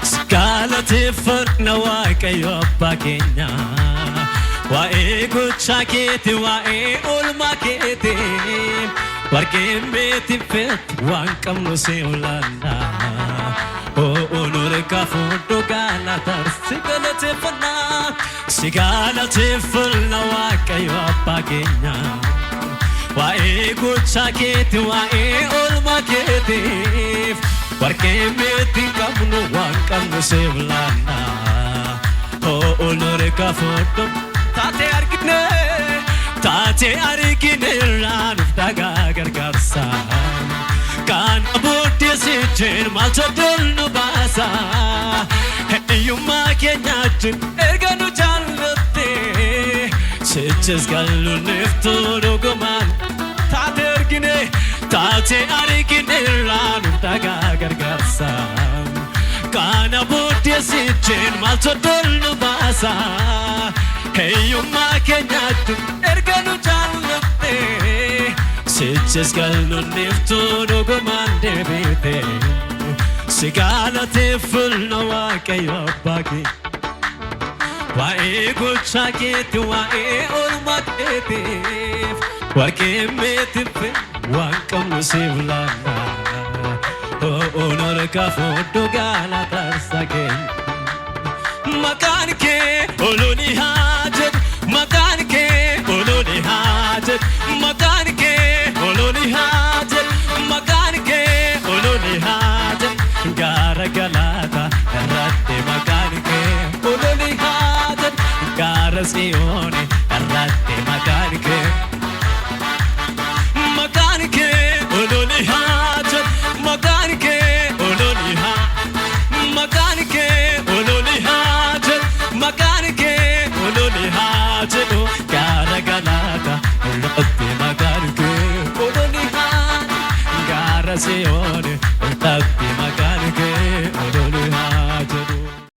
Galati furna waaqayyo abbaa keenya waa'ee gochaa keeti waa'ee oolmaa keeti warqeen beetiin feetu waan qabnu si olaanna onore kafuudhu galata si galateeffanna waaqayyo abbaa keenya waa'ee gochaa keeti waa'ee oolmaa keeti warqeen beetiin qabnu waan qabnu si olaanna onore kafuudhu Tate argine raanuf dagaa gargaarsa Kan abbootii sicheen maaltu dolnu baasa Hiyyummaa keenyaatiin erga nu jaallatte Sichis galluuniif turugumaan Tate argine raanuf dagaa gargaarsa Kan abbootii sicheen maaltu dolnu baasa Hiyyummaa keenyaatiin erga nu jaallatte Sichis galluuniif turugumaan deebite Si galateeffanna waaqayyo abbaa keenya waa'ee gochaa keeti waa'ee oolmaa keetiif warqeen beetiin feetu waan qabnu si olaanna onore kafuudhu galata keenya Maqaan kee oloni haajat maqaan kee oloni haajat maqaan kee oloni haajat maqaan kee oloni haajat gaara galata irratti maqaan kee oloni haajat gaara siyooni irratti maqaan kee oloni haajat maqaan kee oloni haajat maqaan kee oloni haajat maqaan kee oloni haajat gaara galata irratti maqaan kee oloni haajat gaara siyooni irratti maqaan kee oloni haajat